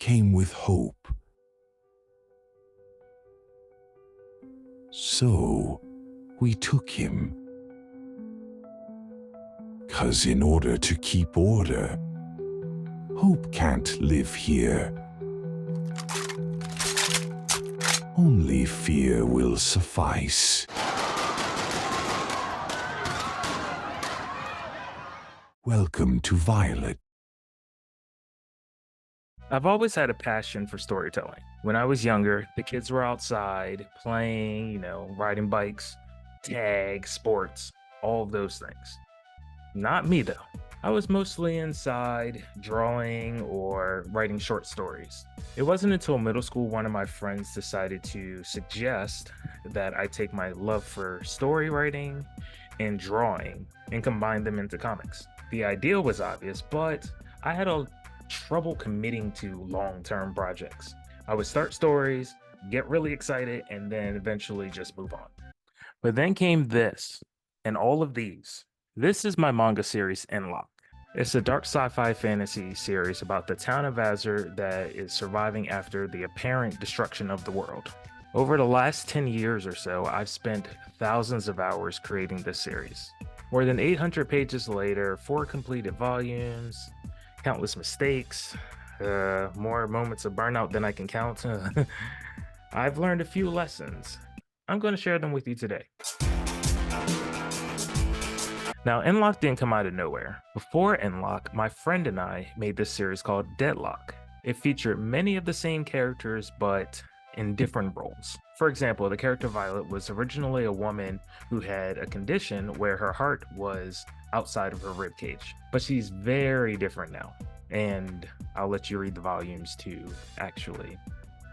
came with hope. So we took him. 'Cause in order to keep order, hope can't live here. Only fear will suffice. Welcome to Violet. I've always had a passion for storytelling. When I was younger, the kids were outside playing, riding bikes, tag, sports, all of those things. Not me, though. I was mostly inside drawing or writing short stories. It wasn't until middle school one of my friends decided to suggest that I take my love for story writing and drawing and combine them into comics. The idea was obvious, but I had a trouble committing to long-term projects. I would start stories, get really excited, and then eventually just move on. But then came this, and all of these. This is my manga series, Endlocke. It's a dark sci-fi fantasy series about the town of Azure that is surviving after the apparent destruction of the world. Over the last 10 years or so, I've spent thousands of hours creating this series. More than 800 pages later, 4 completed volumes, countless mistakes, more moments of burnout than I can count. I've learned a few lessons. I'm going to share them with you today. Now, Endlocke didn't come out of nowhere. Before Endlocke, my friend and I made this series called DEADLOCK. It featured many of the same characters, but in different roles. For example, the character Violet was originally a woman who had a condition where her heart was outside of her ribcage, but she's very different now. And I'll let you read the volumes to actually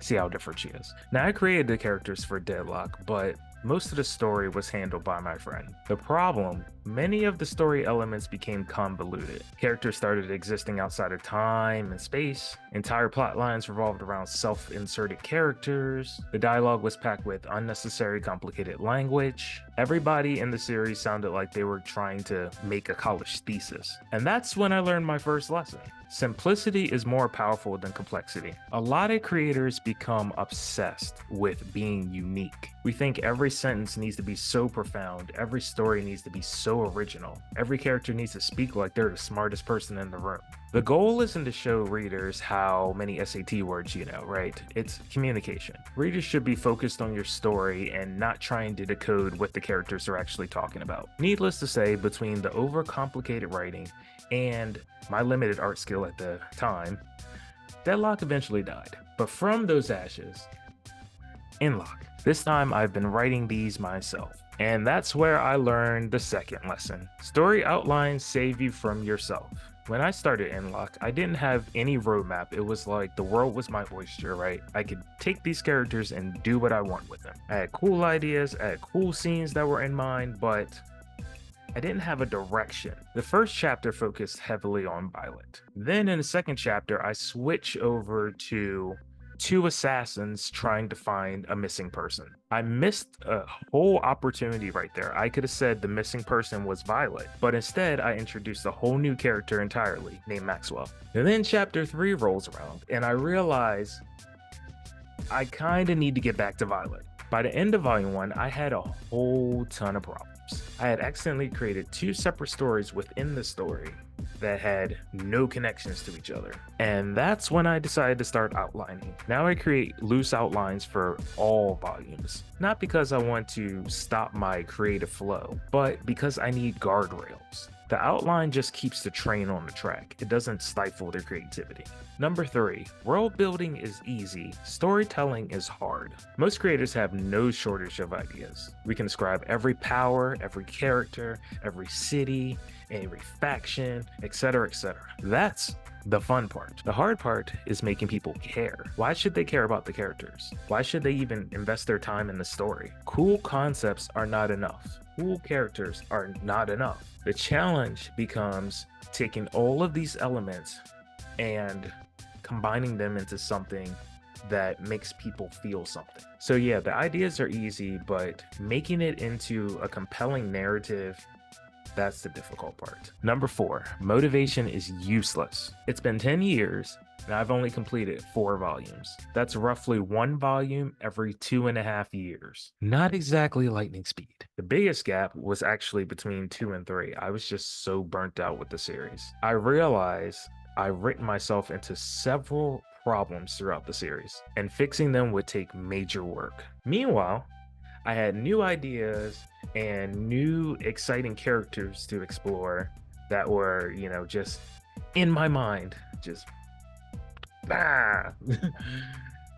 see how different she is. Now, I created the characters for DEADLOCK, but most of the story was handled by my friend. The problem, many of the story elements became convoluted. Characters started existing outside of time and space. Entire plot lines revolved around self-inserted characters. The dialogue was packed with unnecessary complicated language. Everybody in the series sounded like they were trying to make a college thesis. And that's when I learned my first lesson. Simplicity is more powerful than complexity. A lot of creators become obsessed with being unique. We think every sentence needs to be so profound, every story needs to be so original, every character needs to speak like they're the smartest person in the room. The goal isn't to show readers how many SAT words you know, right? It's communication. Readers should be focused on your story and not trying to decode what the characters are actually talking about. Needless to say, between the overcomplicated writing and my limited art skill at the time, DEADLOCK eventually died. But from those ashes, Endlocke. This time I've been writing these myself. And that's where I learned the second lesson. Story outlines save you from yourself. When I started Endlocke, I didn't have any roadmap. It was like the world was my oyster, right? I could take these characters and do what I want with them. I had cool ideas, I had cool scenes that were in mind, but I didn't have a direction. The first chapter focused heavily on Violet. Then in the second chapter, I switch over to 2 assassins trying to find a missing person. I missed a whole opportunity right there. I could have said the missing person was Violet, but instead I introduced a whole new character entirely named Maxwell. And then chapter 3 rolls around and I realize I kind of need to get back to Violet. By the end of volume 1, I had a whole ton of problems. I had accidentally created 2 separate stories within the story that had no connections to each other. And that's when I decided to start outlining. Now I create loose outlines for all volumes, not because I want to stop my creative flow, but because I need guardrails. The outline just keeps the train on the track. It doesn't stifle their creativity. Number 3, world building is easy, storytelling is hard. Most creators have no shortage of ideas. We can describe every power, every character, every city, every faction, etc., etc. That's the fun part. The hard part is making people care. Why should they care about the characters? Why should they even invest their time in the story? Cool concepts are not enough. Cool characters are not enough. The challenge becomes taking all of these elements and combining them into something that makes people feel something. So yeah, the ideas are easy, but making it into a compelling narrative, That's the difficult part. Number 4, motivation is useless. It's been 10 years and I've only completed 4 volumes. That's roughly 1 volume every 2.5 years. Not exactly lightning speed. The biggest gap was actually between 2 and 3. I was just so burnt out with the series. I realized I've written myself into several problems throughout the series, and fixing them would take major work. Meanwhile, I had new ideas and new exciting characters to explore that were, just in my mind, just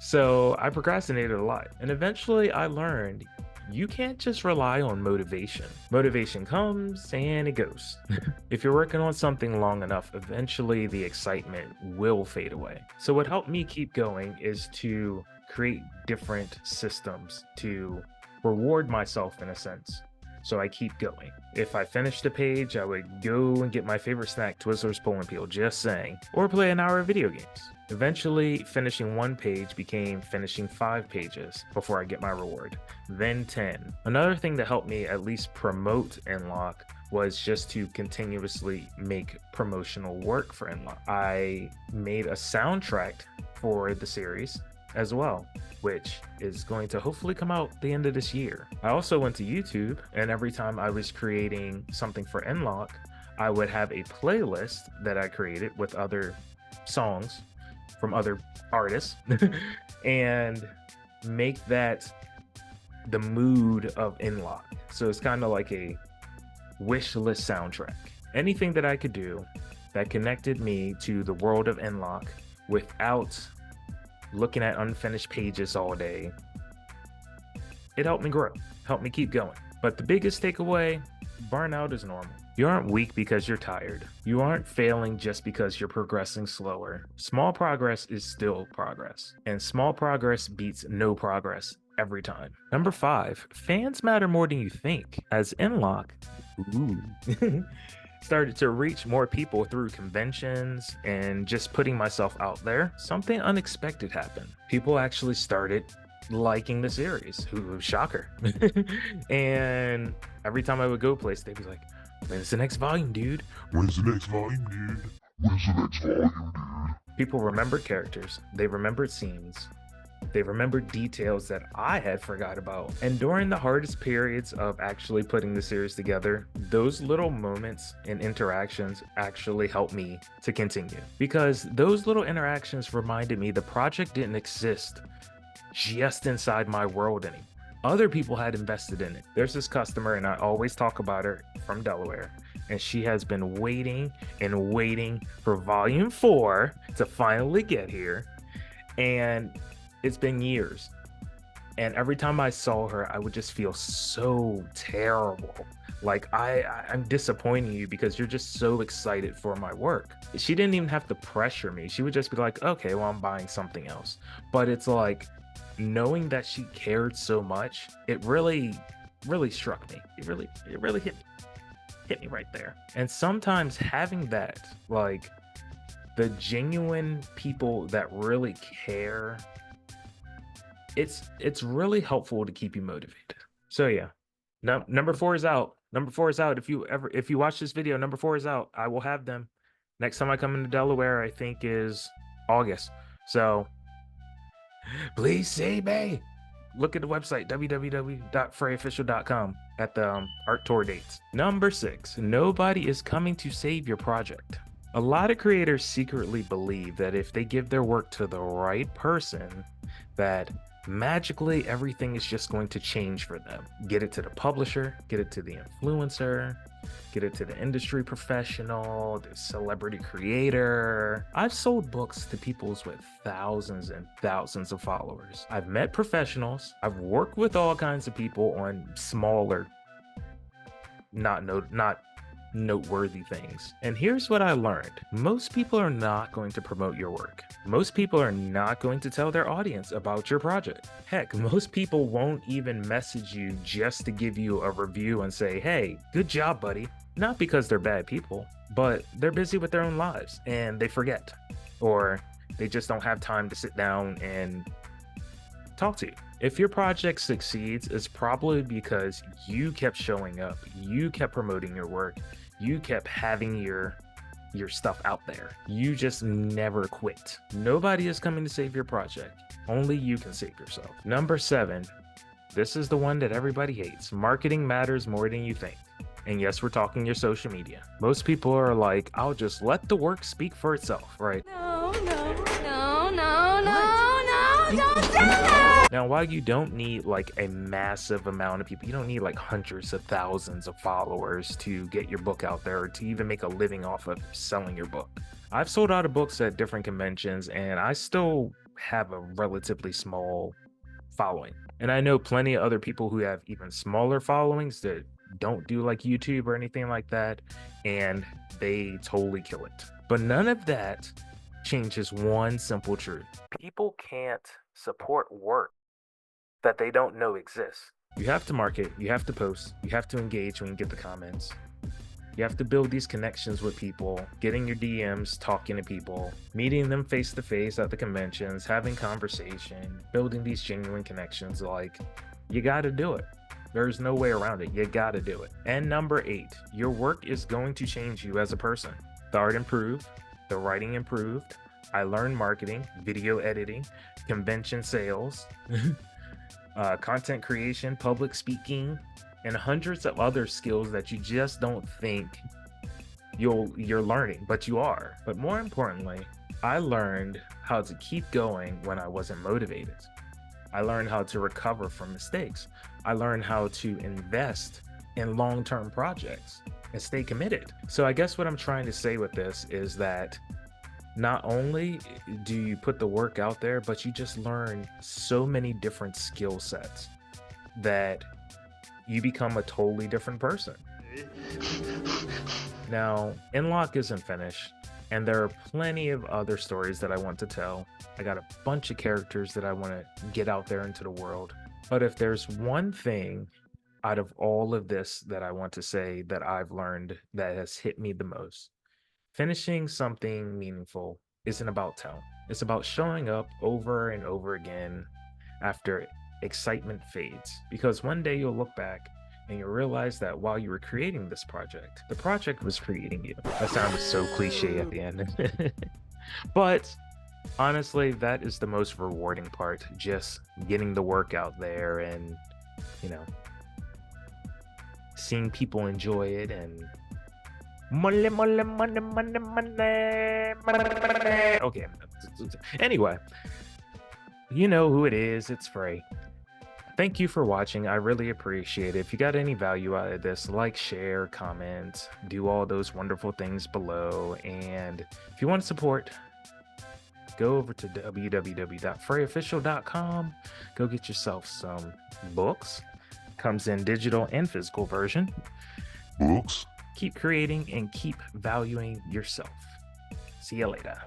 So I procrastinated a lot, and eventually I learned you can't just rely on motivation. Motivation comes and it goes. If you're working on something long enough, eventually the excitement will fade away. So what helped me keep going is to create different systems to reward myself in a sense. So I keep going. If I finished a page, I would go and get my favorite snack, Twizzlers Pull and Peel, just saying, or play an hour of video games. Eventually, finishing 1 page became finishing 5 pages before I get my reward, then 10. Another thing that helped me at least promote Endlocke was just to continuously make promotional work for Endlocke. I made a soundtrack for the series as well, which is going to hopefully come out the end of this year. I also went to YouTube, and every time I was creating something for Endlocke, I would have a playlist that I created with other songs from other artists and make that the mood of Endlocke. So it's kind of like a wish list soundtrack. Anything that I could do that connected me to the world of Endlocke without looking at unfinished pages all day, it helped me grow, helped me keep going. But the biggest takeaway, burnout is normal. You aren't weak because you're tired. You aren't failing just because you're progressing slower. Small progress is still progress, and small progress beats no progress every time. Number 5, fans matter more than you think. As Endlocke started to reach more people through conventions and just putting myself out there, something unexpected happened. People actually started liking the series. Shocker. And every time I would go place, they'd be like, when's the next volume, dude? When's the next volume, dude? When's the next volume, dude? People remembered characters. They remembered scenes. They remembered details that I had forgot about. And during the hardest periods of actually putting the series together, those little moments and interactions actually helped me to continue. Because those little interactions reminded me the project didn't exist just inside my world anymore. Other people had invested in it. There's this customer, and I always talk about her, from Delaware, and she has been waiting and waiting for volume 4 to finally get here. And it's been years. And every time I saw her, I would just feel so terrible. Like I'm disappointing you because you're just so excited for my work. She didn't even have to pressure me. She would just be like, okay, well, I'm buying something else. But it's like, knowing that she cared so much, it really struck me. It really hit me right there. And sometimes having that, like, the genuine people that really care, it's really helpful to keep you motivated. So yeah, number 4 is out. Number 4 is out. If you watch this video, number 4 is out. I will have them next time I come into Delaware. I think is August. So please see me. Look at the website, www.freyofficial.com, at the art tour dates. Number 6, nobody is coming to save your project. A lot of creators secretly believe that if they give their work to the right person, that magically everything is just going to change for them. Get it to the publisher, get it to the influencer, get it to the industry professional, the celebrity creator. I've sold books to people with thousands and thousands of followers. I've met professionals. I've worked with all kinds of people on smaller, not noteworthy things. And here's what I learned. Most people are not going to promote your work. Most people are not going to tell their audience about your project. Heck, most people won't even message you just to give you a review and say, hey, good job, buddy. Not because they're bad people, but they're busy with their own lives and they forget, or they just don't have time to sit down and talk to. If your project succeeds, it's probably because you kept showing up, you kept promoting your work, you kept having your stuff out there. You just never quit. Nobody is coming to save your project. Only you can save yourself. Number 7, this is the one that everybody hates. Marketing matters more than you think. And yes, we're talking your social media. Most people are like, I'll just let the work speak for itself, right? No, don't do that! Now, while you don't need like a massive amount of people, you don't need like hundreds of thousands of followers to get your book out there or to even make a living off of selling your book. I've sold out of books at different conventions and I still have a relatively small following. And I know plenty of other people who have even smaller followings that don't do like YouTube or anything like that, and they totally kill it. But none of that changes one simple truth. People can't support work that they don't know exists. You have to market, you have to post, you have to engage when you get the comments. You have to build these connections with people, getting your DMs, talking to people, meeting them face to face at the conventions, having conversation, building these genuine connections. Like, you got to do it. There's no way around it. You got to do it. And number 8, your work is going to change you as a person. The art improved, the writing improved. I learned marketing, video editing, convention sales, content creation, public speaking, and hundreds of other skills that you just don't think you're learning, but you are. But more importantly, I learned how to keep going when I wasn't motivated. I learned how to recover from mistakes. I learned how to invest in long-term projects and stay committed. So I guess what I'm trying to say with this is that not only do you put the work out there, but you just learn so many different skill sets that you become a totally different person. Now, Endlocke isn't finished, and there are plenty of other stories that I want to tell. I got a bunch of characters that I want to get out there into the world. But if there's one thing out of all of this that I want to say that I've learned that has hit me the most, finishing something meaningful isn't about talent. It's about showing up over and over again after excitement fades. Because one day you'll look back and you'll realize that while you were creating this project, the project was creating you. That sounded so cliche at the end. But honestly, that is the most rewarding part, just getting the work out there and, seeing people enjoy it and money. Okay. Anyway, you know who it is. It's free. Thank you for watching. I really appreciate it. If you got any value out of this, like, share, comment, do all those wonderful things below. And if you want to support, go over to www.freyofficial.com. Go get yourself some books. Comes in digital and physical version. Books? Keep creating and keep valuing yourself. See you later.